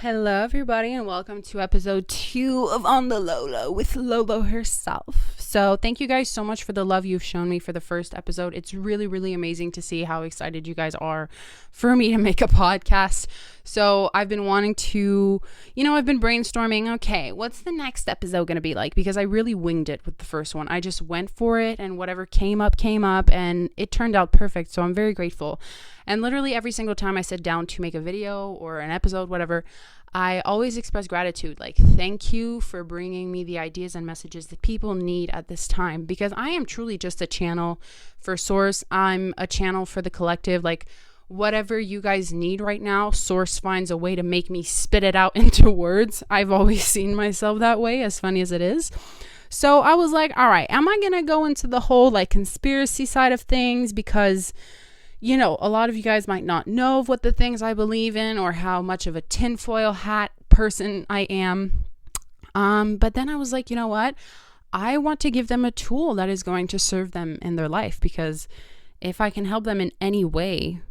Hello, everybody, and welcome to Ep.2 of On the Laulau with Lolo herself. So thank you guys so much for the love you've shown me for the first episode. It's really, really amazing to see how excited you guys are for me to make a podcast. So I've been wanting to, I've been brainstorming, okay, what's the next episode going to be like? Because I really winged it with the first one. I just went for it, and whatever came up, and it turned out perfect. So I'm very grateful. And literally every single time I sit down to make a video or an episode, whatever, I always express gratitude. Like, thank you for bringing me the ideas and messages that people need at this time, because I am truly just a channel for Source. I'm a channel for the collective. Like, whatever you guys need right now, Source finds a way to make me spit it out into words. I've always seen myself that way, as funny as it is. So I was like, all right, am I going to go into the whole conspiracy side of things? Because a lot of you guys might not know what the things I believe in or how much of a tinfoil hat person I am. But then I was like, you know what? I want to give them a tool that is going to serve them in their life, because if I can help them in any way,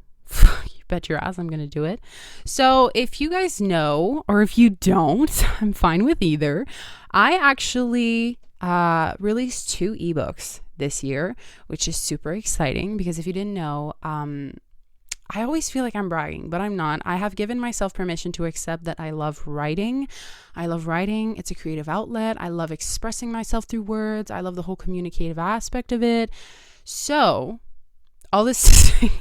you bet your ass I'm going to do it. So if you guys know, or if you don't, I'm fine with either. I actually released 2 ebooks this year, which is super exciting, because if you didn't know, I always feel like I'm bragging, but I'm not. I have given myself permission to accept that I love writing. It's a creative outlet. I love expressing myself through words. I love the whole communicative aspect of it. So all this to say,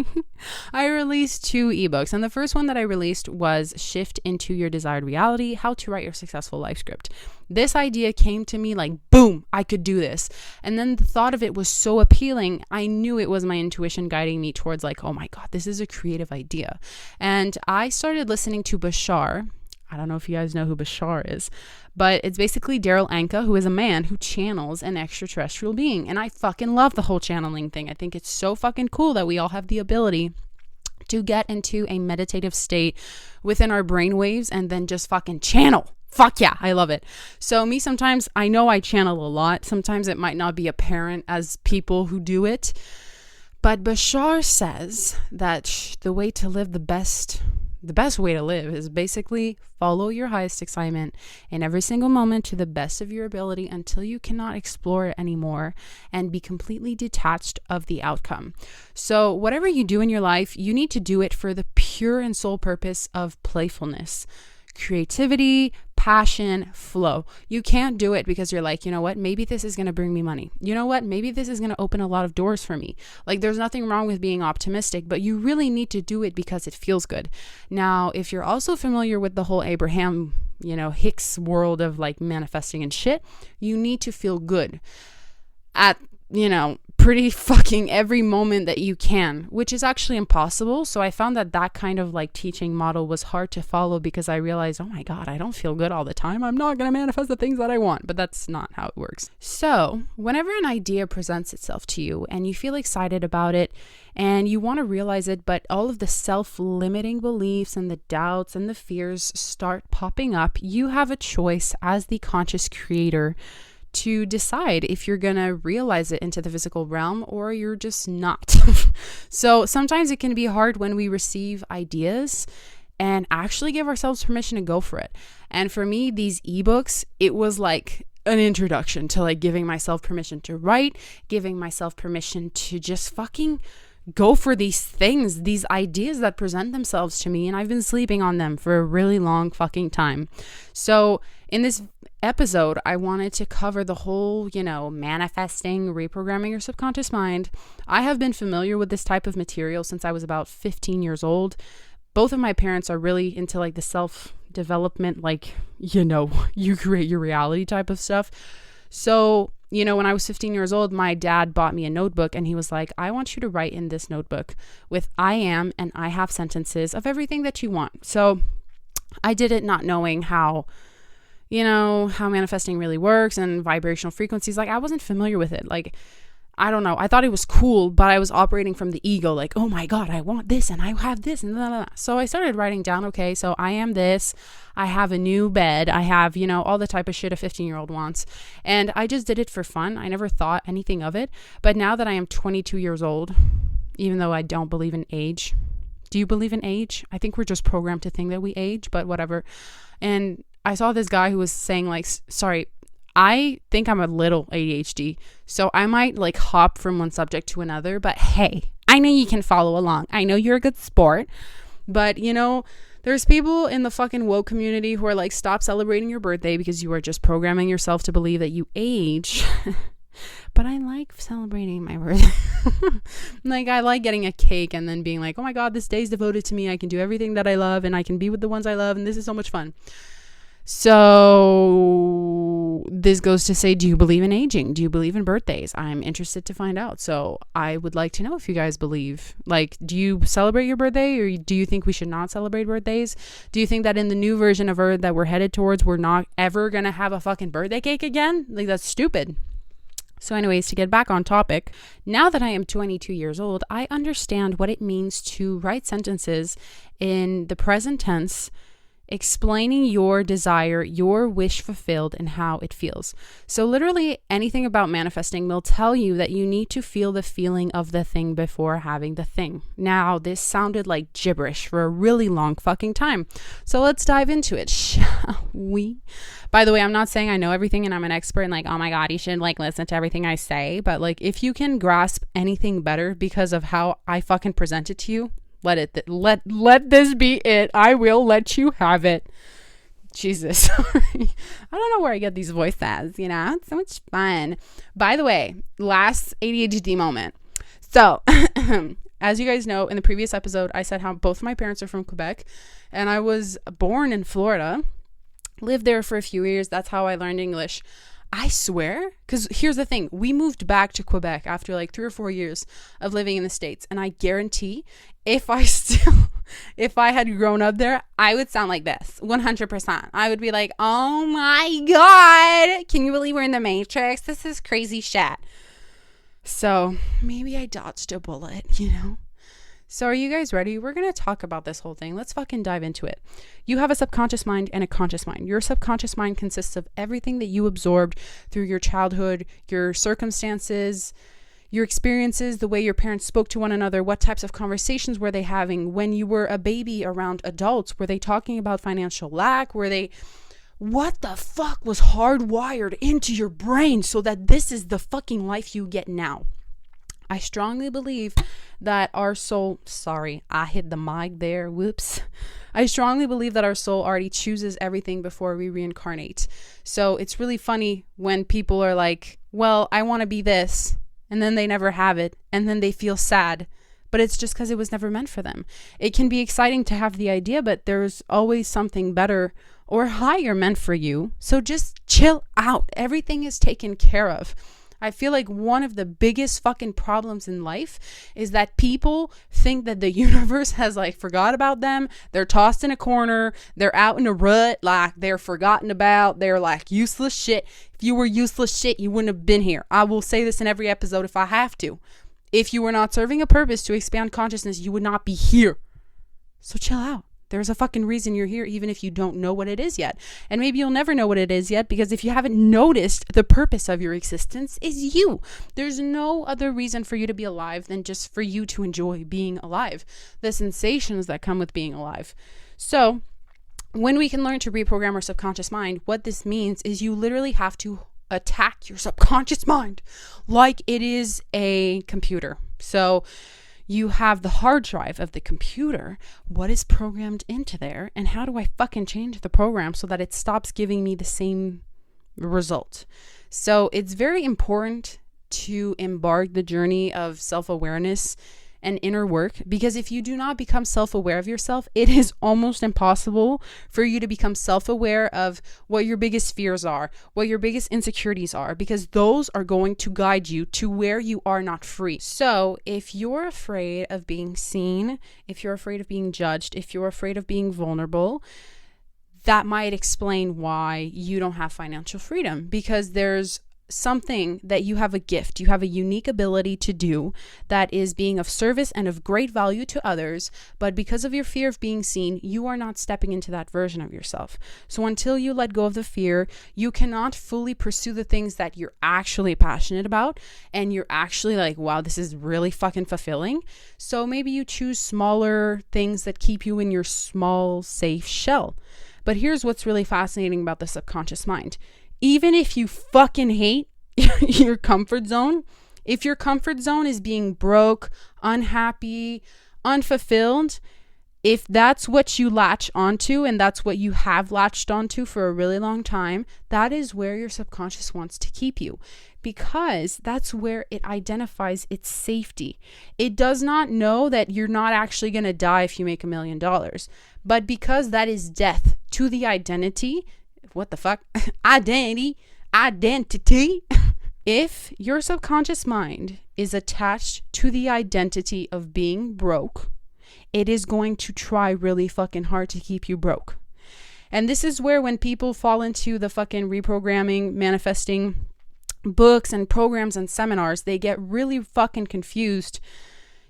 I released 2 ebooks, and the first one that I released was Shift into Your Desired Reality, How to Write Your Successful Life Script. This idea came to me like, boom, I could do this. And then the thought of it was so appealing. I knew it was my intuition guiding me towards oh my God, this is a creative idea. And I started listening to Bashar. I don't know if you guys know who Bashar is, but it's basically Daryl Anka, who is a man who channels an extraterrestrial being. And I fucking love the whole channeling thing. I think it's so fucking cool that we all have the ability to get into a meditative state within our brainwaves and then just fucking channel. Fuck yeah, I love it. So me, sometimes I know I channel a lot. Sometimes it might not be apparent as people who do it. But Bashar says that the way to live the best way to live is basically follow your highest excitement in every single moment to the best of your ability until you cannot explore it anymore, and be completely detached of the outcome. So whatever you do in your life, you need to do it for the pure and sole purpose of playfulness, creativity, passion, flow. You can't do it because you're like, you know what, maybe this is going to bring me money. You know what, maybe this is going to open a lot of doors for me. There's nothing wrong with being optimistic, but you really need to do it because it feels good. Now, if you're also familiar with the whole Abraham, Hicks world of manifesting and shit, you need to feel good at, pretty fucking every moment that you can, which is actually impossible. So I found that kind of teaching model was hard to follow, because I realized, oh my God, I don't feel good all the time. I'm not going to manifest the things that I want, but that's not how it works. So whenever an idea presents itself to you and you feel excited about it and you want to realize it, but all of the self-limiting beliefs and the doubts and the fears start popping up, you have a choice as the conscious creator to decide if you're going to realize it into the physical realm or you're just not. So sometimes it can be hard when we receive ideas and actually give ourselves permission to go for it. And for me, these ebooks, it was like an introduction to giving myself permission to write, giving myself permission to just fucking go for these things, these ideas that present themselves to me. And I've been sleeping on them for a really long fucking time. So in this episode, I wanted to cover the whole, manifesting, reprogramming your subconscious mind. I have been familiar with this type of material since I was about 15 years old. Both of my parents are really into the self-development, you create your reality type of stuff. So, when I was 15 years old, my dad bought me a notebook and he was like, I want you to write in this notebook with I am and I have sentences of everything that you want. So I did it not knowing how manifesting really works and vibrational frequencies. I wasn't familiar with it. I don't know. I thought it was cool, but I was operating from the ego. Oh my God, I want this and I have this and blah, blah, blah. So I started writing down, okay, so I am this. I have a new bed. I have, all the type of shit a 15-year-old wants. And I just did it for fun. I never thought anything of it. But now that I am 22 years old, even though I don't believe in age, Do you believe in age? I think we're just programmed to think that we age, but whatever. And I saw this guy who was saying like, sorry, I think I'm a little ADHD, so I might like hop from one subject to another, but hey, I know you can follow along. I know you're a good sport, but you know, there's people in the fucking woke community who are like, stop celebrating your birthday because you are just programming yourself to believe that you age. But I like celebrating my birthday. Like, I like getting a cake and then being like, oh my God, this day is devoted to me. I can do everything that I love and I can be with the ones I love. And this is so much fun. So this goes to say, do you believe in aging? Do you believe in birthdays? I'm interested to find out. So I would like to know if you guys believe, like, do you celebrate your birthday, or do you think we should not celebrate birthdays? Do you think that in the new version of Earth that we're headed towards, we're not ever going to have a fucking birthday cake again? Like, that's stupid. So anyways, to get back on topic, now that I am 22 years old, I understand what it means to write sentences in the present tense, explaining your desire, your wish fulfilled, and how it feels. So literally anything about manifesting will tell you that you need to feel the feeling of the thing before having the thing. Now, this sounded like gibberish for a really long fucking time. So let's dive into it, shall we? By the way, I'm not saying I know everything and I'm an expert and like, oh my God, you should like listen to everything I say. But like, if you can grasp anything better because of how I fucking present it to you, let this be it. I will let you have it. Jesus. Sorry. I don't know where I get these voices, you know? It's so much fun. By the way, last ADHD moment. So, as you guys know, in the previous episode, I said how both of my parents are from Quebec and I was born in Florida, lived there for a few years. That's how I learned English. I swear, because here's the thing, we moved back to Quebec after like 3 or 4 years of living in the States, and I guarantee if I had grown up there, I would sound like this 100%. I would be like, oh my God, can you believe we're in the Matrix? This is crazy shit. So maybe I dodged a bullet, you know? So are you guys ready? We're going to talk about this whole thing. Let's fucking dive into it. You have a subconscious mind and a conscious mind. Your subconscious mind consists of everything that you absorbed through your childhood, your circumstances, your experiences, the way your parents spoke to one another, what types of conversations were they having when you were a baby around adults? Were they talking about financial lack? What the fuck was hardwired into your brain so that this is the fucking life you get now? I strongly believe that our soul, sorry, I hit the mic there, whoops. I strongly believe that our soul already chooses everything before we reincarnate. So it's really funny when people are like, well, I want to be this, and then they never have it, and then they feel sad. But it's just because it was never meant for them. It can be exciting to have the idea, but there's always something better or higher meant for you. So just chill out. Everything is taken care of. I feel like one of the biggest fucking problems in life is that people think that the universe has like forgot about them. They're tossed in a corner. They're out in a rut. Like they're forgotten about. They're like useless shit. If you were useless shit, you wouldn't have been here. I will say this in every episode if I have to. If you were not serving a purpose to expand consciousness, you would not be here. So chill out. There's a fucking reason you're here, even if you don't know what it is yet. And maybe you'll never know what it is yet, because if you haven't noticed, the purpose of your existence is you. There's no other reason for you to be alive than just for you to enjoy being alive, the sensations that come with being alive. So when we can learn to reprogram our subconscious mind, what this means is you literally have to attack your subconscious mind like it is a computer. So you have the hard drive of the computer. What is programmed into there? And how do I fucking change the program so that it stops giving me the same result? So it's very important to embark the journey of self-awareness and inner work, because if you do not become self-aware of yourself, it is almost impossible for you to become self-aware of what your biggest fears are, what your biggest insecurities are, because those are going to guide you to where you are not free. So if you're afraid of being seen, if you're afraid of being judged, if you're afraid of being vulnerable, that might explain why you don't have financial freedom, because there's something that you have a gift, you have a unique ability to do that is being of service and of great value to others, but because of your fear of being seen, you are not stepping into that version of yourself. So until you let go of the fear, you cannot fully pursue the things that you're actually passionate about and you're actually like, wow, this is really fucking fulfilling. So maybe you choose smaller things that keep you in your small, safe shell. But here's what's really fascinating about the subconscious mind. Even if you fucking hate your comfort zone, if your comfort zone is being broke, unhappy, unfulfilled, if that's what you latch onto and that's what you have latched onto for a really long time, that is where your subconscious wants to keep you, because that's where it identifies its safety. It does not know that you're not actually going to die if you make $1 million, but because that is death to the identity. What the fuck? Identity. If your subconscious mind is attached to the identity of being broke, it is going to try really fucking hard to keep you broke. And this is where when people fall into the fucking reprogramming, manifesting books and programs and seminars, they get really fucking confused.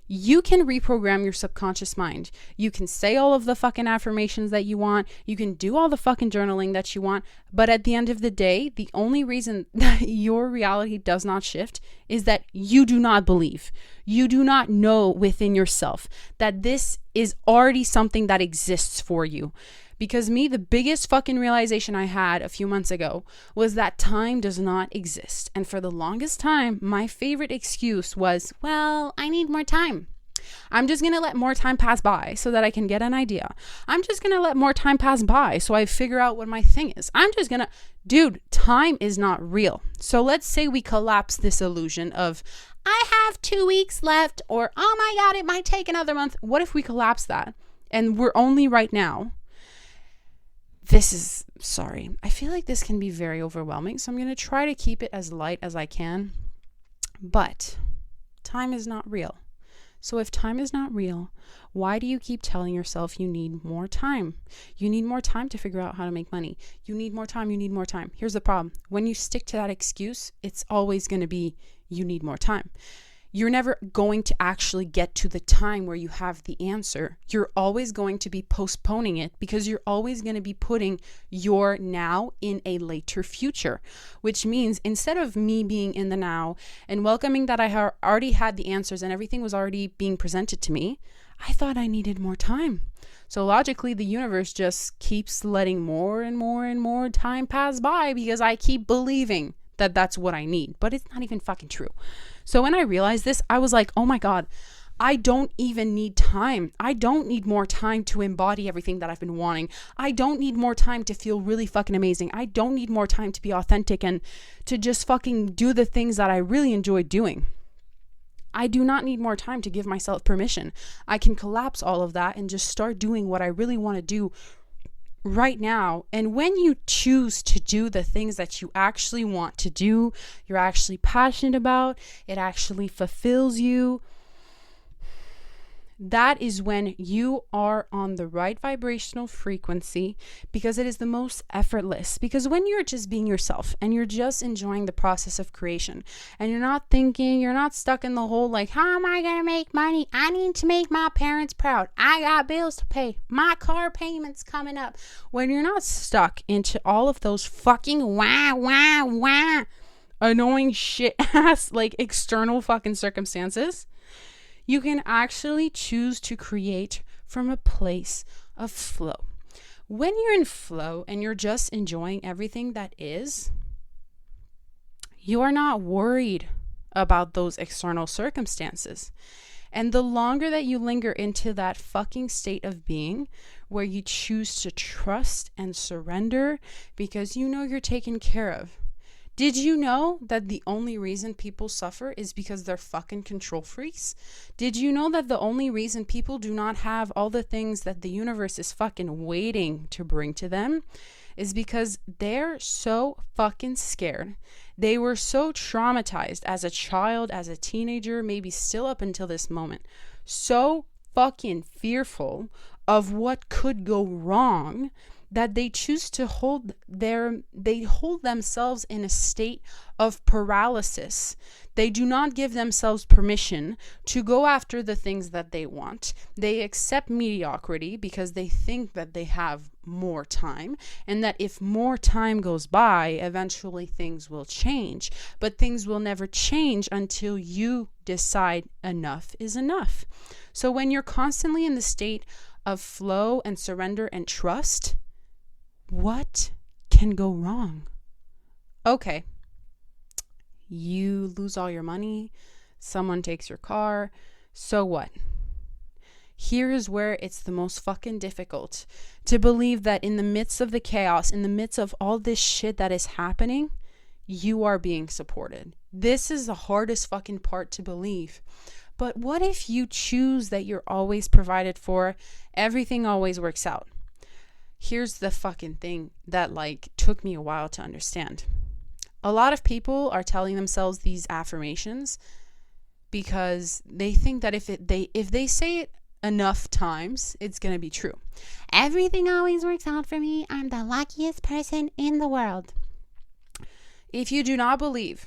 You can reprogram your subconscious mind. You can say all of the fucking affirmations that you want. You can do all the fucking journaling that you want. But at the end of the day, the only reason that your reality does not shift is that you do not believe. You do not know within yourself that this is already something that exists for you. Because the biggest fucking realization I had a few months ago was that time does not exist. And for the longest time, my favorite excuse was, well, I need more time. I'm just going to let more time pass by so that I can get an idea. I'm just going to let more time pass by so I figure out what my thing is. Dude, time is not real. So let's say we collapse this illusion of, I have 2 weeks left, or, oh my God, it might take another month. What if we collapse that and we're only right now? I feel like this can be very overwhelming, so I'm going to try to keep it as light as I can. But time is not real. So if time is not real, why do you keep telling yourself you need more time? You need more time to figure out how to make money. You need more time. Here's the problem. When you stick to that excuse, it's always going to be you need more time. You're never going to actually get to the time where you have the answer. You're always going to be postponing it because you're always going to be putting your now in a later future, which means instead of me being in the now and welcoming that I already had the answers and everything was already being presented to me, I thought I needed more time. So logically, the universe just keeps letting more and more and more time pass by because I keep believing that that's what I need, but it's not even fucking true. So when I realized this, I was like, oh my God, I don't even need time. I don't need more time to embody everything that I've been wanting. I don't need more time to feel really fucking amazing. I don't need more time to be authentic and to just fucking do the things that I really enjoy doing. I do not need more time to give myself permission. I can collapse all of that and just start doing what I really want to do right now. And when you choose to do the things that you actually want to do, you're actually passionate about, it actually fulfills you, that is when you are on the right vibrational frequency, because it is the most effortless. Because when you're just being yourself and you're just enjoying the process of creation and you're not thinking, you're not stuck in the whole like, how am I going to make money? I need to make my parents proud. I got bills to pay. My car payment's coming up. When you're not stuck into all of those fucking annoying shit ass like external fucking circumstances, you can actually choose to create from a place of flow. When you're in flow and you're just enjoying everything that is, you are not worried about those external circumstances. And the longer that you linger into that fucking state of being where you choose to trust and surrender because you know you're taken care of. Did you know that the only reason people suffer is because they're fucking control freaks? Did you know that the only reason people do not have all the things that the universe is fucking waiting to bring to them is because they're so fucking scared. They were so traumatized as a child, as a teenager, maybe still up until this moment. So fucking fearful of what could go wrong that they choose to hold themselves in a state of paralysis. They do not give themselves permission to go after the things that they want. They accept mediocrity because they think that they have more time, and that if more time goes by, eventually things will change. But things will never change until you decide enough is enough. So when you're constantly in the state of flow and surrender and trust, what can go wrong? Okay. You lose all your money, someone takes your car, so what? Here is where it's the most fucking difficult to believe that in the midst of the chaos, in the midst of all this shit that is happening, you are being supported. This is the hardest fucking part to believe. But what if you choose that you're always provided for, everything always works out? Here's the fucking thing that took me a while to understand. A lot of people are telling themselves these affirmations because they think that if they say it enough times, it's going to be true. Everything always works out for me. I'm the luckiest person in the world. If you do not believe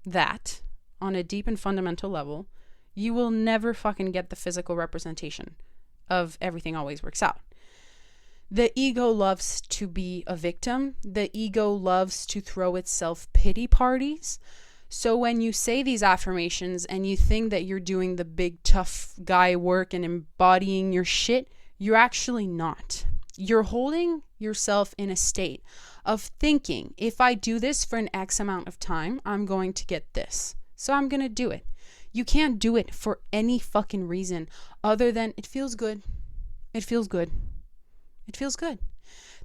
that on a deep and fundamental level, you will never fucking get the physical representation of everything always works out. The ego loves to be a victim. The ego loves to throw itself pity parties. So when you say these affirmations and you think that you're doing the big tough guy work and embodying your shit, you're actually not. You're holding yourself in a state of thinking, if I do this for an X amount of time, I'm going to get this. So I'm going to do it. You can't do it for any fucking reason other than it feels good. It feels good. It feels good.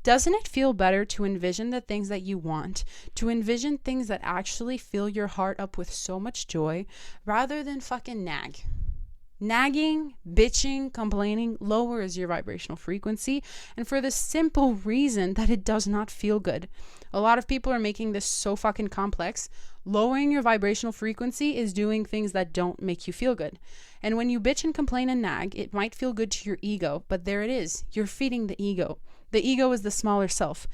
Doesn't it feel better to envision the things that you want, to envision things that actually fill your heart up with so much joy, rather than fucking nag? Nagging, bitching, complaining lowers your vibrational frequency, and for the simple reason that it does not feel good. A lot of people are making this so fucking complex. Lowering your vibrational frequency is doing things that don't make you feel good. And when you bitch and complain and nag, it might feel good to your ego, but there it is. You're feeding the ego. The ego is the smaller self.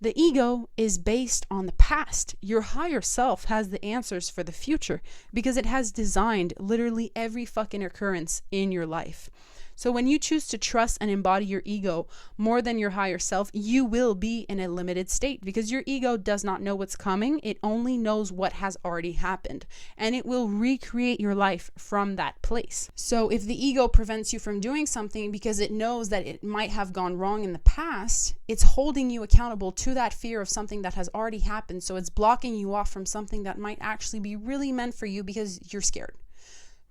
The ego is based on the past. Your higher self has the answers for the future because it has designed literally every fucking occurrence in your life. So when you choose to trust and embody your ego more than your higher self, you will be in a limited state because your ego does not know what's coming. It only knows what has already happened, and it will recreate your life from that place. So if the ego prevents you from doing something because it knows that it might have gone wrong in the past, it's holding you accountable to that fear of something that has already happened. So it's blocking you off from something that might actually be really meant for you because you're scared.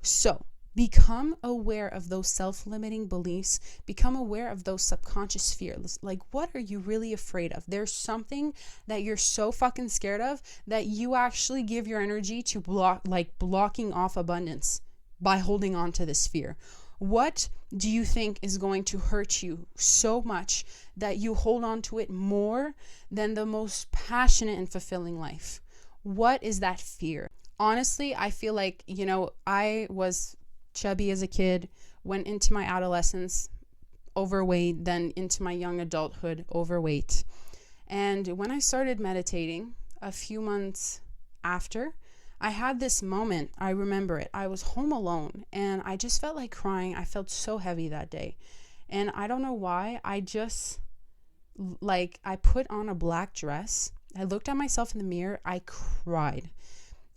So become aware of those self-limiting beliefs. Become aware of those subconscious fears. Like, what are you really afraid of? There's something that you're so fucking scared of that you actually give your energy to blocking off abundance by holding on to this fear. What do you think is going to hurt you so much that you hold on to it more than the most passionate and fulfilling life? What is that fear? Honestly, I feel like, I was chubby as a kid, went into my adolescence overweight, then into my young adulthood overweight. And when I started meditating a few months after, I had this moment. I remember it. I was home alone and I just felt like crying. I felt so heavy that day. And I don't know why. I put on a black dress. I looked at myself in the mirror. I cried.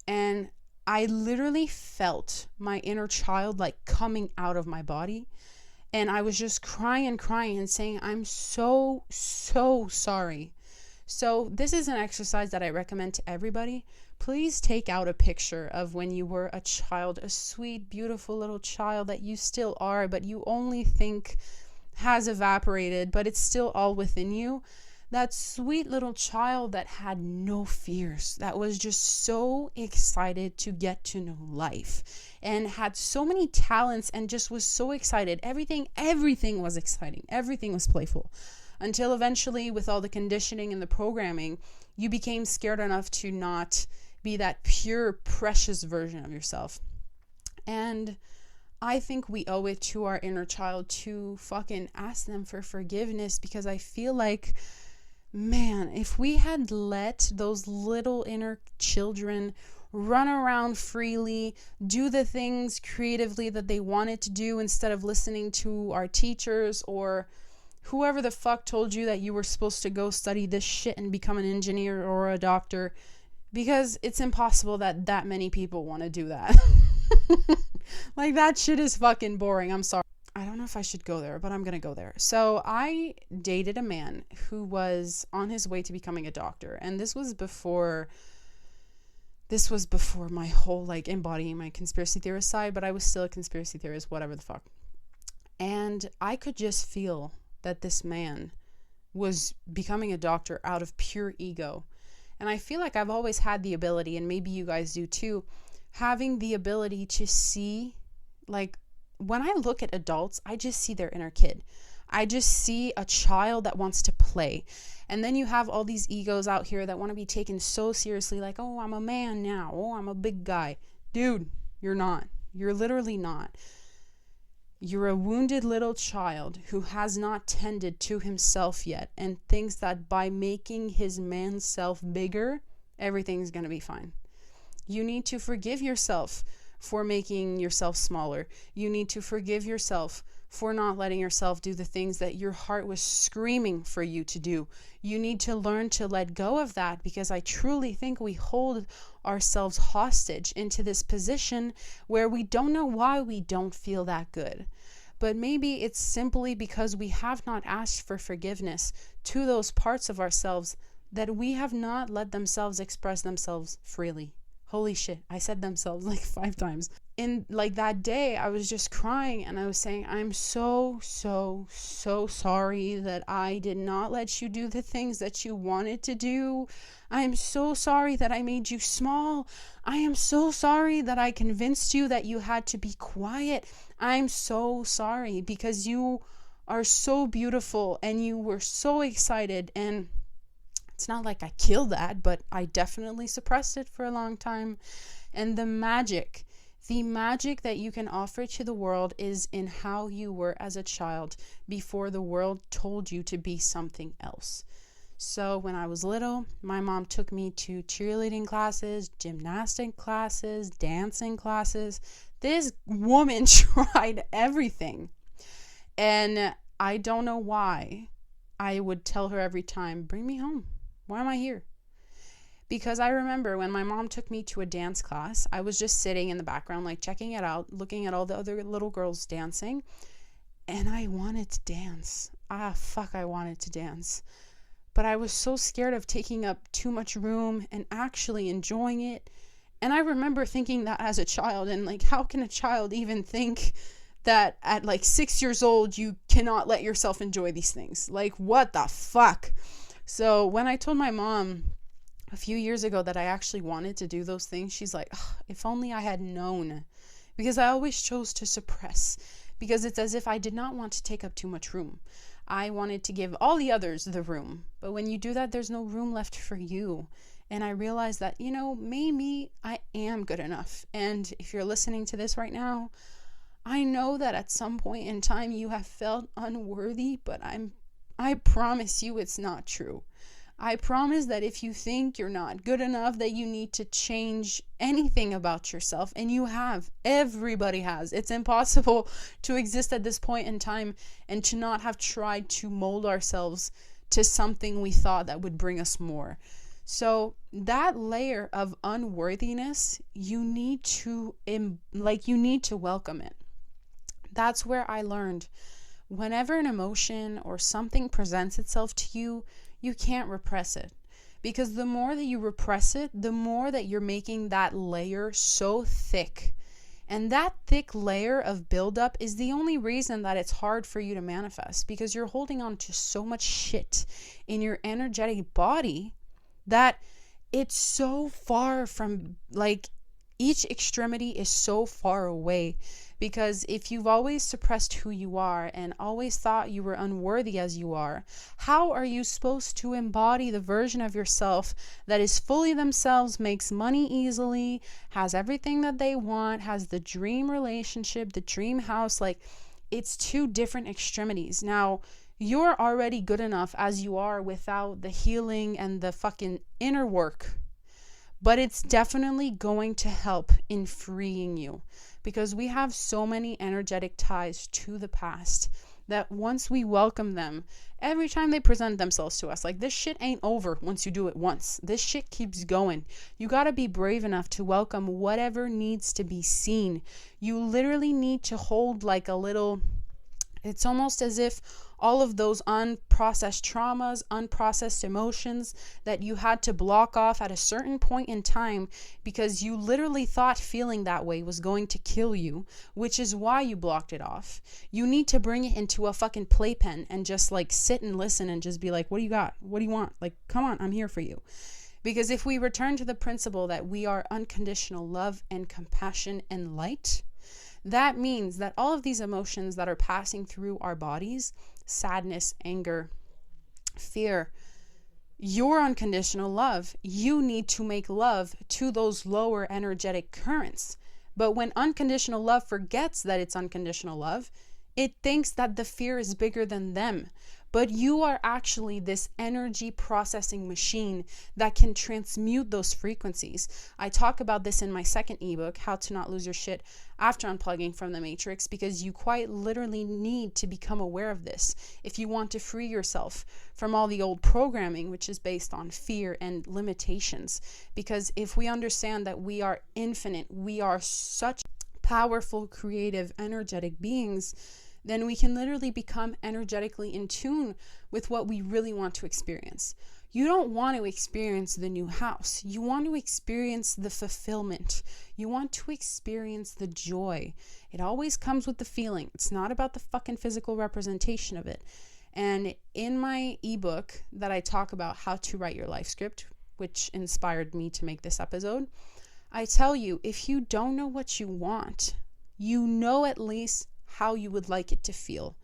And I literally felt my inner child coming out of my body. And I was just crying and saying, I'm so, so sorry. So this is an exercise that I recommend to everybody. Please take out a picture of when you were a child, a sweet, beautiful little child that you still are, but you only think has evaporated, but it's still all within you. That sweet little child that had no fears, that was just so excited to get to know life and had so many talents and just was so excited. Everything was exciting. Everything was playful. Until eventually, with all the conditioning and the programming, you became scared enough to not be that pure, precious version of yourself. And I think we owe it to our inner child to fucking ask them for forgiveness, because I feel like, man, if we had let those little inner children run around freely, do the things creatively that they wanted to do instead of listening to our teachers or whoever the fuck told you that you were supposed to go study this shit and become an engineer or a doctor, because it's impossible that many people want to do that. Like, that shit is fucking boring. I'm sorry. I don't know if I should go there, but I'm going to go there. So I dated a man who was on his way to becoming a doctor. And this was before my whole, like, embodying my conspiracy theorist side, but I was still a conspiracy theorist, whatever the fuck. And I could just feel that this man was becoming a doctor out of pure ego. And I feel like I've always had the ability, and maybe you guys do too, having the ability to see, like, when I look at adults, I just see their inner kid. I just see a child that wants to play. And then you have all these egos out here that want to be taken so seriously, like, oh, I'm a man now. Oh, I'm a big guy. Dude, you're not. You're literally not. You're a wounded little child who has not tended to himself yet and thinks that by making his man self bigger, everything's going to be fine. You need to forgive yourself for making yourself smaller. You need to forgive yourself for not letting yourself do the things that your heart was screaming for you to do. You need to learn to let go of that, because I truly think we hold ourselves hostage into this position where we don't know why we don't feel that good. But maybe it's simply because we have not asked for forgiveness to those parts of ourselves that we have not let themselves express themselves freely. Holy shit, I said themselves like 5 times. In like that day, I was just crying and I was saying, I'm so sorry that I did not let you do the things that you wanted to do. I am so sorry that I made you small. I am so sorry that I convinced you that you had to be quiet. I'm so sorry, because you are so beautiful and you were so excited, and it's not like I killed that, but I definitely suppressed it for a long time. And the magic that you can offer to the world is in how you were as a child before the world told you to be something else. So when I was little, my mom took me to cheerleading classes, gymnastic classes, dancing classes. This woman tried everything. And I don't know why I would tell her every time, bring me home. Why am I here? Because I remember when my mom took me to a dance class, I was just sitting in the background, like checking it out, looking at all the other little girls dancing, and I wanted to dance. I wanted to dance. But I was so scared of taking up too much room and actually enjoying it. And I remember thinking that as a child, and like, how can a child even think that at like 6 years old, you cannot let yourself enjoy these things? Like, what the fuck? So when I told my mom a few years ago that I actually wanted to do those things, she's like, if only I had known. Because I always chose to suppress, because it's as if I did not want to take up too much room. I wanted to give all the others the room. But when you do that, there's no room left for you. And I realized that, maybe I am good enough. And if you're listening to this right now, I know that at some point in time you have felt unworthy, but I promise you it's not true. I promise that if you think you're not good enough, that you need to change anything about yourself, and you have. Everybody has. It's impossible to exist at this point in time and to not have tried to mold ourselves to something we thought that would bring us more. So that layer of unworthiness, you need to welcome it. That's where I learned, whenever an emotion or something presents itself to you, you can't repress it. Because the more that you repress it, the more that you're making that layer so thick. And that thick layer of buildup is the only reason that it's hard for you to manifest, because you're holding on to so much shit in your energetic body that it's so far from, like, each extremity is so far away. Because if you've always suppressed who you are and always thought you were unworthy as you are, how are you supposed to embody the version of yourself that is fully themselves, makes money easily, has everything that they want, has the dream relationship, the dream house? Like, it's two different extremities. Now, you're already good enough as you are without the healing and the fucking inner work. But it's definitely going to help in freeing you, because we have so many energetic ties to the past that once we welcome them, every time they present themselves to us, like, this shit ain't over once you do it once. This shit keeps going. You got to be brave enough to welcome whatever needs to be seen. You literally need to hold like a little, it's almost as if all of those unprocessed traumas, unprocessed emotions that you had to block off at a certain point in time because you literally thought feeling that way was going to kill you, which is why you blocked it off. You need to bring it into a fucking playpen and just like sit and listen and just be like, what do you got? What do you want? Like, come on, I'm here for you. Because if we return to the principle that we are unconditional love and compassion and light, that means that all of these emotions that are passing through our bodies, sadness, anger, fear, your unconditional love, you need to make love to those lower energetic currents. But when unconditional love forgets that it's unconditional love, it thinks that the fear is bigger than them. But you are actually this energy processing machine that can transmute those frequencies. I talk about this in my second ebook, How to Not Lose Your Shit After Unplugging from the Matrix, because you quite literally need to become aware of this if you want to free yourself from all the old programming, which is based on fear and limitations. Because if we understand that we are infinite, we are such powerful, creative, energetic beings, then we can literally become energetically in tune with what we really want to experience. You don't want to experience the new house. You want to experience the fulfillment. You want to experience the joy. It always comes with the feeling. It's not about the fucking physical representation of it. And in my ebook that I talk about how to write your life script, which inspired me to make this episode, I tell you, if you don't know what you want, you know at least how you would like it to feel.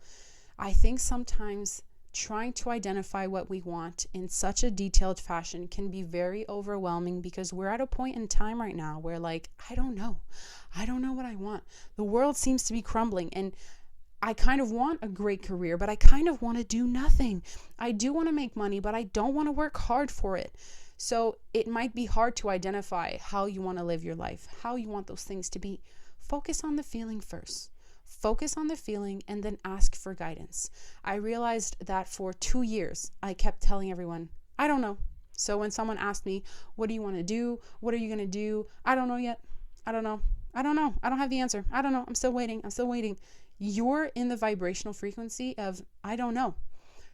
I think sometimes trying to identify what we want in such a detailed fashion can be very overwhelming, because we're at a point in time right now where, like, I don't know what I want. The world seems to be crumbling, and I kind of want a great career, but I kind of want to do nothing. I do want to make money, but I don't want to work hard for it. So it might be hard to identify how you want to live your life, how you want those things to be. Focus on the feeling first. Focus on the feeling and then ask for guidance. I realized that for 2 years, I kept telling everyone, I don't know. So when someone asked me, what do you want to do? What are you going to do? I don't know yet. I don't know. I don't know. I don't have the answer. I don't know. I'm still waiting. You're in the vibrational frequency of, I don't know.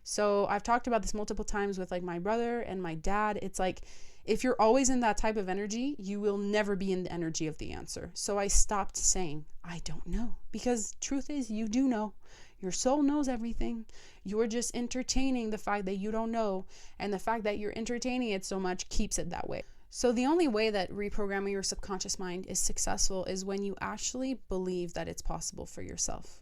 So I've talked about this multiple times with like my brother and my dad. It's like, if you're always in that type of energy, you will never be in the energy of the answer. So I stopped saying, I don't know, because truth is, you do know. Your soul knows everything. You're just entertaining the fact that you don't know. And the fact that you're entertaining it so much keeps it that way. So the only way that reprogramming your subconscious mind is successful is when you actually believe that it's possible for yourself.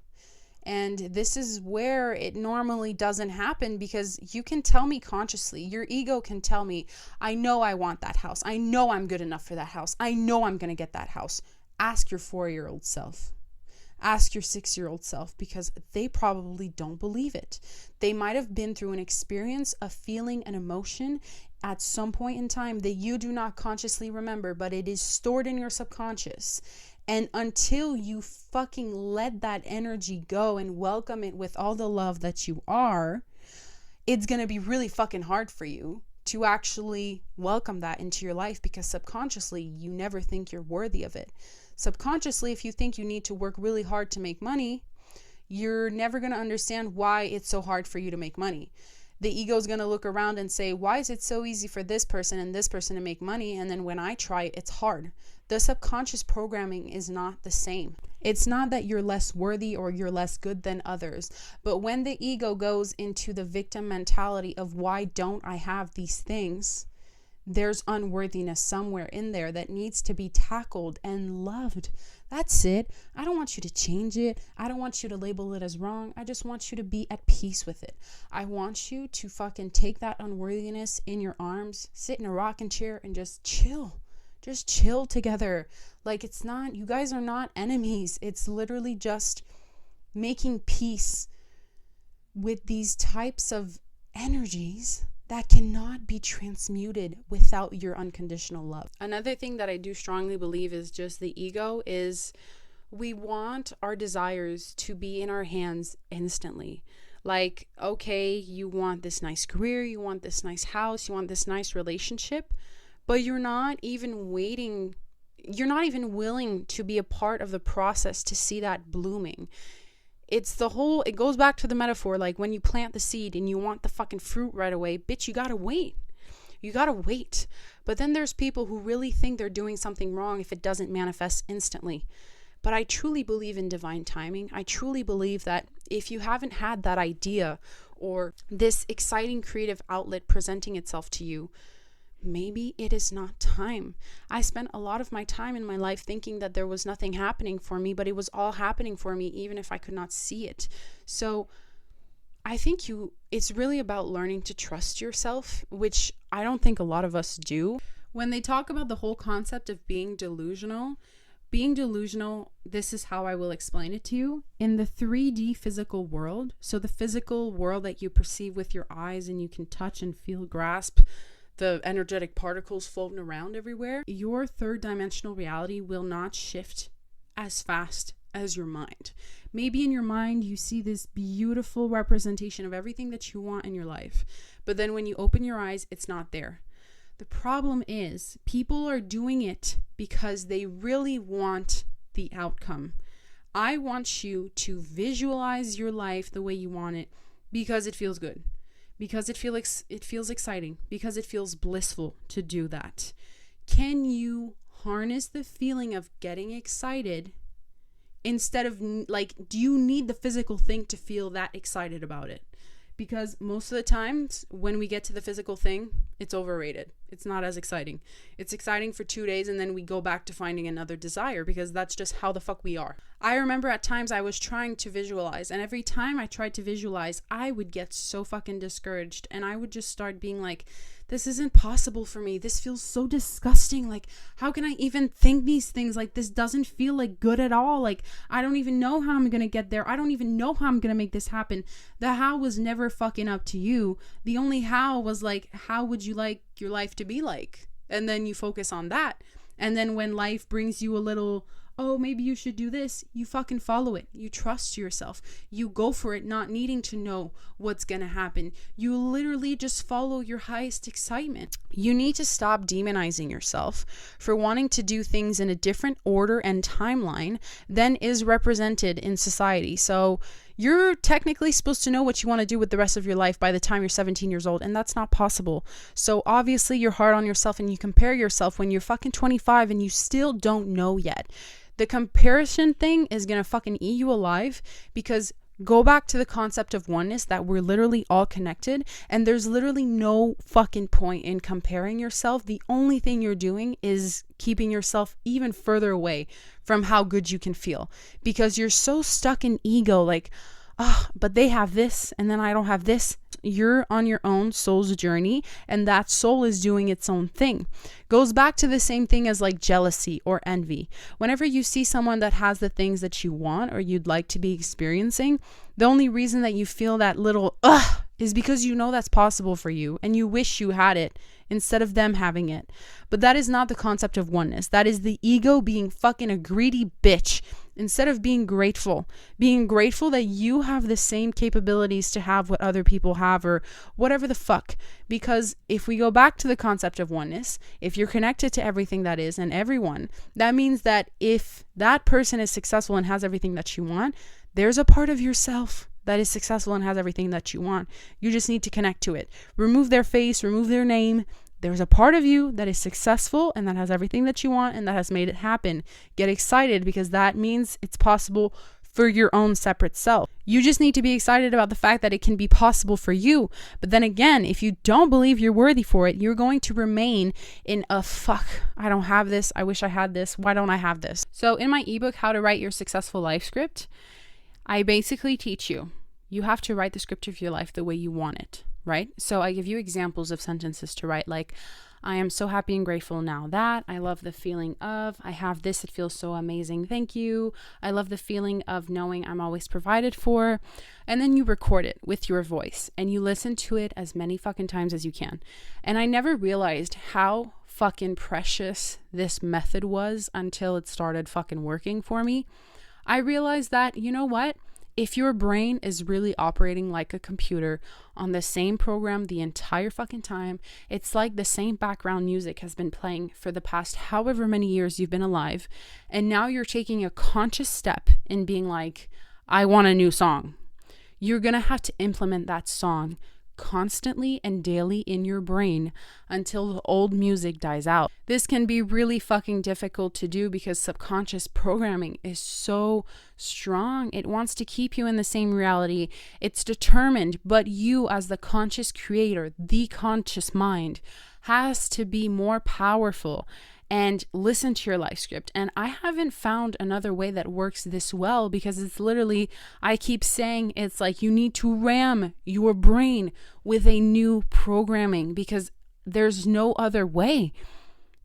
And this is where it normally doesn't happen, because you can tell me consciously, your ego can tell me, I know I want that house. I know I'm good enough for that house. I know I'm going to get that house. Ask your 4-year-old self. Ask your 6-year-old self, because they probably don't believe it. They might have been through an experience, a feeling, an emotion at some point in time that you do not consciously remember, but it is stored in your subconscious. And until you fucking let that energy go and welcome it with all the love that you are, it's going to be really fucking hard for you to actually welcome that into your life, because subconsciously you never think you're worthy of it. Subconsciously, if you think you need to work really hard to make money, you're never going to understand why it's so hard for you to make money. The ego is going to look around and say, why is it so easy for this person and this person to make money? And then when I try it, it's hard. The subconscious programming is not the same. It's not that you're less worthy or you're less good than others. But when the ego goes into the victim mentality of, why don't I have these things? There's unworthiness somewhere in there that needs to be tackled and loved. That's it. I don't want you to change it. I don't want you to label it as wrong. I just want you to be at peace with it. I want you to fucking take that unworthiness in your arms, sit in a rocking chair and just chill. Just chill together. Like, it's not, you guys are not enemies. It's literally just making peace with these types of energies that cannot be transmuted without your unconditional love. Another thing that I do strongly believe is just the ego is we want our desires to be in our hands instantly. Like, okay, you want this nice career, you want this nice house, you want this nice relationship, but you're not even willing to be a part of the process to see that blooming. It goes back to the metaphor, like when you plant the seed and you want the fucking fruit right away, bitch, you gotta wait. You gotta wait. But then there's people who really think they're doing something wrong if it doesn't manifest instantly. But I truly believe in divine timing. I truly believe that if you haven't had that idea or this exciting creative outlet presenting itself to you, maybe it is not time. I spent a lot of my time in my life thinking that there was nothing happening for me, but it was all happening for me, even if I could not see it. So I think it's really about learning to trust yourself, which I don't think a lot of us do. When they talk about the whole concept of being delusional, this is how I will explain it to you. In the 3D physical world, so the physical world that you perceive with your eyes and you can touch and feel, grasp, the energetic particles floating around everywhere, your third dimensional reality will not shift as fast as your mind. Maybe in your mind you see this beautiful representation of everything that you want in your life, but then when you open your eyes, it's not there. The problem is people are doing it because they really want the outcome. I want you to visualize your life the way you want it because it feels good. Because it feels exciting, because it feels blissful to do that. Can you harness the feeling of getting excited instead of, like, do you need the physical thing to feel that excited about it? Because most of the times when we get to the physical thing, it's overrated. It's not as exciting. It's exciting for 2 days and then we go back to finding another desire because that's just how the fuck we are. I remember at times I was trying to visualize, and every time I tried to visualize, I would get so fucking discouraged and I would just start being like, this isn't possible for me. This feels so disgusting. Like, how can I even think these things? Like, this doesn't feel like good at all. Like, I don't even know how I'm going to get there. I don't even know how I'm going to make this happen. The how was never fucking up to you. The only how was like, how would you like your life to be like? And then you focus on that. And then when life brings you a little, oh, maybe you should do this, you fucking follow it. You trust yourself. You go for it, not needing to know what's gonna happen. You literally just follow your highest excitement. You need to stop demonizing yourself for wanting to do things in a different order and timeline than is represented in society. So you're technically supposed to know what you want to do with the rest of your life by the time you're 17 years old, and that's not possible. So obviously you're hard on yourself and you compare yourself when you're fucking 25 and you still don't know yet. The comparison thing is going to fucking eat you alive, because go back to the concept of oneness, that we're literally all connected, and there's literally no fucking point in comparing yourself. The only thing you're doing is keeping yourself even further away from how good you can feel, because you're so stuck in ego, like, oh, but they have this and then I don't have this. You're on your own soul's journey, and that soul is doing its own thing. Goes back to the same thing as like jealousy or envy. Whenever you see someone that has the things that you want or you'd like to be experiencing, the only reason that you feel that little is because you know that's possible for you and you wish you had it instead of them having it. But that is not the concept of oneness. That is the ego being fucking a greedy bitch instead of being grateful that you have the same capabilities to have what other people have, or whatever the fuck. Because if we go back to the concept of oneness, if you're connected to everything that is and everyone, that means that if that person is successful and has everything that you want, there's a part of yourself that is successful and has everything that you want. You just need to connect to it. Remove their face, remove their name. There's a part of you that is successful and that has everything that you want and that has made it happen. Get excited, because that means it's possible for your own separate self. You just need to be excited about the fact that it can be possible for you. But then again, if you don't believe you're worthy for it, you're going to remain in a fuck, I don't have this. I wish I had this. Why don't I have this? So in my ebook, How to Write Your Successful Life Script, I basically teach you have to write the script of your life the way you want it, right? So I give you examples of sentences to write, like, I am so happy and grateful now that, I love the feeling of, I have this, it feels so amazing, thank you. I love the feeling of knowing I'm always provided for. And then you record it with your voice and you listen to it as many fucking times as you can. And I never realized how fucking precious this method was until it started fucking working for me. I realized that, you know what? If your brain is really operating like a computer on the same program the entire fucking time, it's like the same background music has been playing for the past however many years you've been alive, and now you're taking a conscious step in being like, I want a new song. You're gonna have to implement that song constantly and daily in your brain until the old music dies out. This can be really fucking difficult to do because subconscious programming is so strong. It wants to keep you in the same reality. It's determined, but you as the conscious creator, the conscious mind, has to be more powerful and listen to your life script. And I haven't found another way that works this well, because it's literally, I keep saying, it's like you need to ram your brain with a new programming because there's no other way.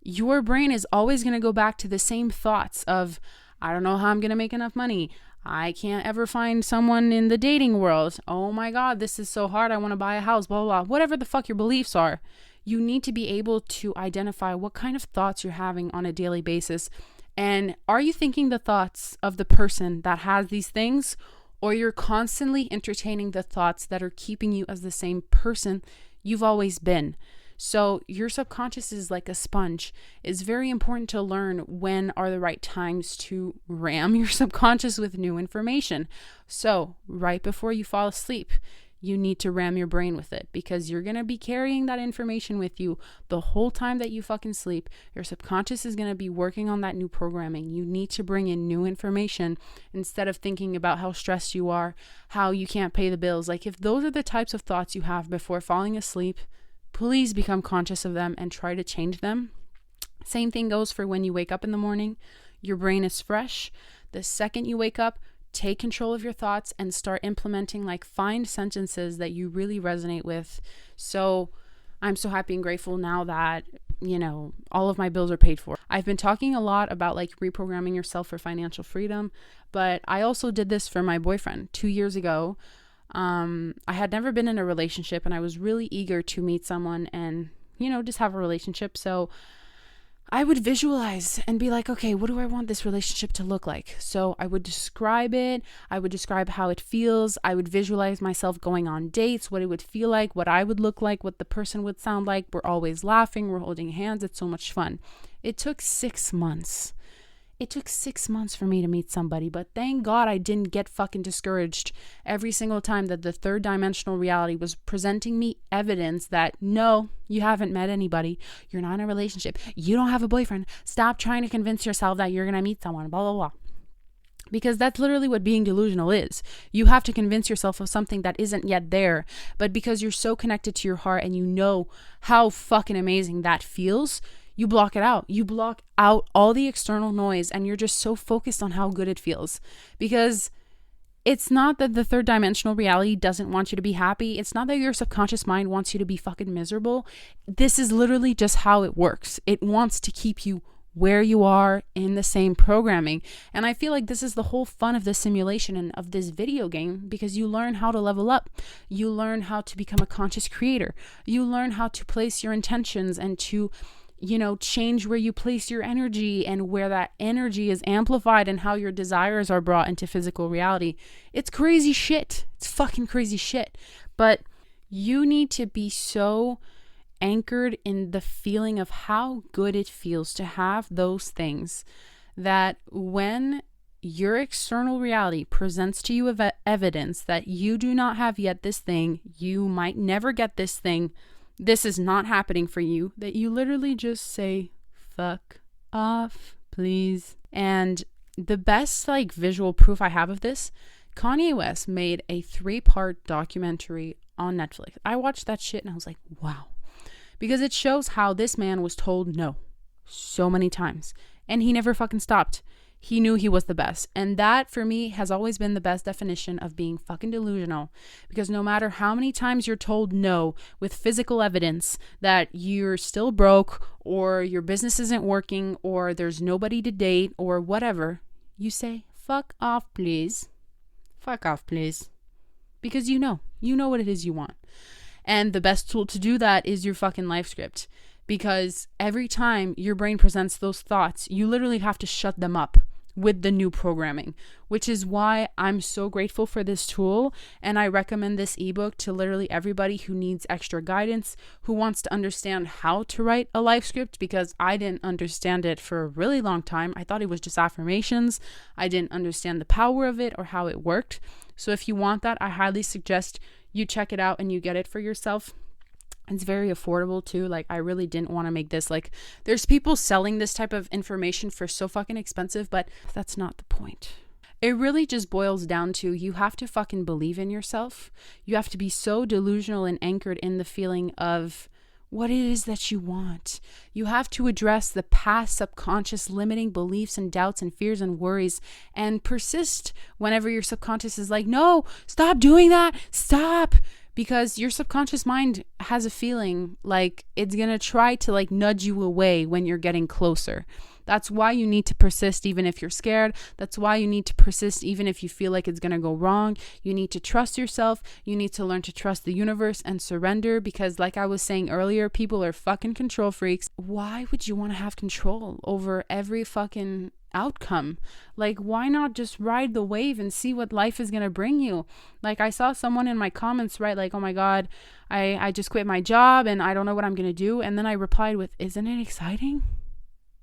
Your brain is always going to go back to the same thoughts of, I don't know how I'm going to make enough money. I can't ever find someone in the dating world. Oh my God, this is so hard. I want to buy a house, blah, blah, blah. Whatever the fuck your beliefs are. You need to be able to identify what kind of thoughts you're having on a daily basis. And are you thinking the thoughts of the person that has these things, or you're constantly entertaining the thoughts that are keeping you as the same person you've always been? So your subconscious is like a sponge. It's very important to learn when are the right times to ram your subconscious with new information. So right before you fall asleep, you need to ram your brain with it, because you're going to be carrying that information with you the whole time that you fucking sleep. Your subconscious is going to be working on that new programming. You need to bring in new information instead of thinking about how stressed you are, how you can't pay the bills. Like, if those are the types of thoughts you have before falling asleep, please become conscious of them and try to change them. Same thing goes for when you wake up in the morning. Your brain is fresh. The second you wake up, take control of your thoughts and start implementing, like, find sentences that you really resonate with. So I'm so happy and grateful now that, you know, all of my bills are paid for. I've been talking a lot about like reprogramming yourself for financial freedom, but I also did this for my boyfriend 2 years ago. I had never been in a relationship and I was really eager to meet someone and, you know, just have a relationship. So I would visualize and be like, okay, what do I want this relationship to look like? So I would describe it. I would describe how it feels. I would visualize myself going on dates, what it would feel like, what I would look like, what the person would sound like. We're always laughing. We're holding hands. It's so much fun. It took 6 months. It took 6 months for me to meet somebody, but thank God I didn't get fucking discouraged every single time that the third dimensional reality was presenting me evidence that, no, you haven't met anybody. You're not in a relationship. You don't have a boyfriend. Stop trying to convince yourself that you're going to meet someone, blah, blah, blah. Because that's literally what being delusional is. You have to convince yourself of something that isn't yet there, but because you're so connected to your heart and you know how fucking amazing that feels, you block it out. You block out all the external noise and you're just so focused on how good it feels. Because it's not that the third dimensional reality doesn't want you to be happy. It's not that your subconscious mind wants you to be fucking miserable. This is literally just how it works. It wants to keep you where you are in the same programming. And I feel like this is the whole fun of this simulation and of this video game, because you learn how to level up. You learn how to become a conscious creator. You learn how to place your intentions and to, you know, change where you place your energy and where that energy is amplified and how your desires are brought into physical reality. It's crazy shit. It's fucking crazy shit. But you need to be so anchored in the feeling of how good it feels to have those things that when your external reality presents to you evidence that you do not have yet this thing, you might never get this thing, this is not happening for you, that you literally just say, fuck off, please. And the best like visual proof I have of this Kanye West made a 3-part documentary on Netflix. I watched that shit and I was like, wow. Because it shows how this man was told no so many times. And he never fucking stopped. He knew he was the best. And that, for me, has always been the best definition of being fucking delusional. Because no matter how many times you're told no with physical evidence that you're still broke, or your business isn't working, or there's nobody to date, or whatever, you say, fuck off, please. Fuck off, please. Because you know what it is you want. And the best tool to do that is your fucking life script. Because every time your brain presents those thoughts, you literally have to shut them up with the new programming, which is why I'm so grateful for this tool. And I recommend this ebook to literally everybody who needs extra guidance, who wants to understand how to write a life script, because I didn't understand it for a really long time. I thought it was just affirmations. I didn't understand the power of it or how it worked. So if you want that, I highly suggest you check it out and you get it for yourself. It's very affordable too. Like, I really didn't want to make this, like, there's people selling this type of information for so fucking expensive, but that's not the point. It really just boils down to, you have to fucking believe in yourself. You have to be so delusional and anchored in the feeling of what it is that you want. You have to address the past subconscious limiting beliefs and doubts and fears and worries, and persist whenever your subconscious is like, no, stop doing that, stop. Because your subconscious mind has a feeling like it's going to try to like nudge you away when you're getting closer. That's why you need to persist even if you're scared. That's why you need to persist even if you feel like it's going to go wrong. You need to trust yourself. You need to learn to trust the universe and surrender, because like I was saying earlier, people are fucking control freaks. Why would you want to have control over every fucking outcome? Like, why not just ride the wave and see what life is gonna bring you? Like, I saw someone in my comments write like, oh my god, I just quit my job and I don't know what I'm gonna do. And then I replied with, isn't it exciting?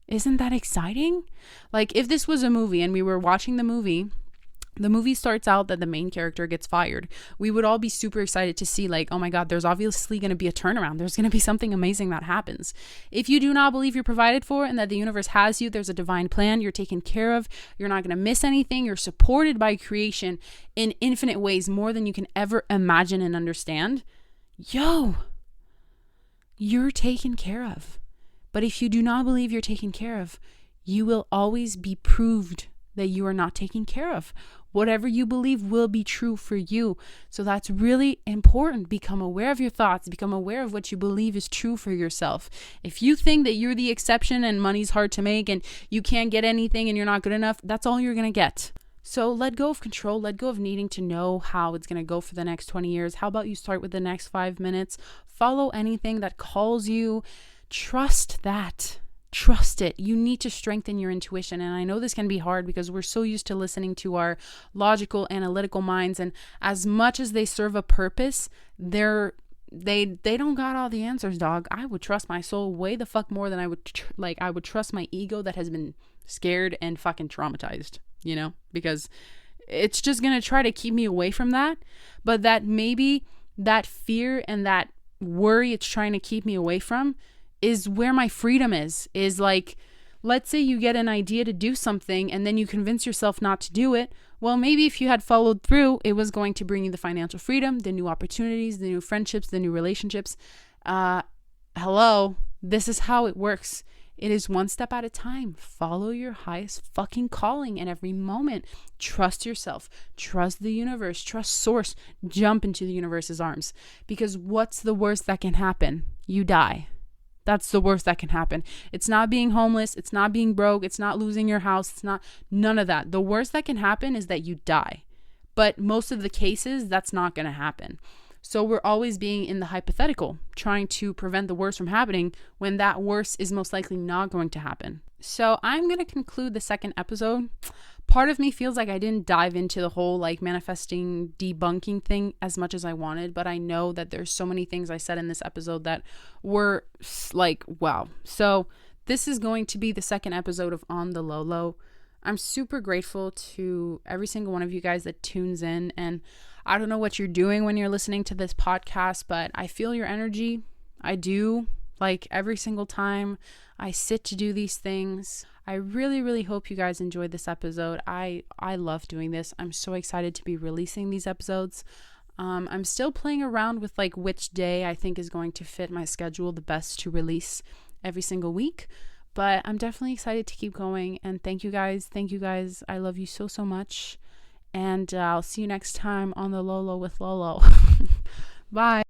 Isn't that exciting? Like, if this was a movie and we were watching the movie starts out that the main character gets fired, we would all be super excited to see like, oh my god, there's obviously going to be a turnaround. There's going to be something amazing that happens. If you do not believe you're provided for and that the universe has you, there's a divine plan, you're taken care of, you're not going to miss anything, you're supported by creation in infinite ways, more than you can ever imagine and understand, you're taken care of. But if you do not believe you're taken care of, you will always be proved that you are not taken care of. Whatever you believe will be true for you. So that's really important. Become aware of your thoughts. Become aware of what you believe is true for yourself. If you think that you're the exception and money's hard to make and you can't get anything and you're not good enough, that's all you're going to get. So let go of control. Let go of needing to know how it's going to go for the next 20 years. How about you start with the next 5 minutes? Follow anything that calls you. Trust that. Trust it. You need to strengthen your intuition. And I know this can be hard because we're so used to listening to our logical, analytical minds. And as much as they serve a purpose, they don't got all the answers, dog. I would trust my soul way the fuck more than I would I would trust my ego that has been scared and fucking traumatized, because it's just going to try to keep me away from that. But that maybe that fear and that worry it's trying to keep me away from is where my freedom is like, let's say you get an idea to do something and then you convince yourself not to do it. Well, maybe if you had followed through, it was going to bring you the financial freedom, the new opportunities, the new friendships, the new relationships. Hello, this is how it works. It is one step at a time. Follow your highest fucking calling in every moment. Trust yourself. Trust the universe. Trust source. Jump into the universe's arms. Because what's the worst that can happen? You die. That's the worst that can happen. It's not being homeless. It's not being broke. It's not losing your house. It's not none of that. The worst that can happen is that you die. But most of the cases, that's not going to happen. So we're always being in the hypothetical, trying to prevent the worst from happening when that worst is most likely not going to happen. So I'm going to conclude the second episode. Part of me feels like I didn't dive into the whole manifesting debunking thing as much as I wanted, but I know that there's so many things I said in this episode that were wow. So this is going to be the second episode of On the Laulau. I'm super grateful to every single one of you guys that tunes in, and I don't know what you're doing when you're listening to this podcast, but I feel your energy. I do. Every single time I sit to do these things, I really, really hope you guys enjoyed this episode. I love doing this. I'm so excited to be releasing these episodes. I'm still playing around with like which day I think is going to fit my schedule the best to release every single week. But I'm definitely excited to keep going. And thank you guys. Thank you guys. I love you so, so much. And I'll see you next time on the Lolo with Lolo. Bye.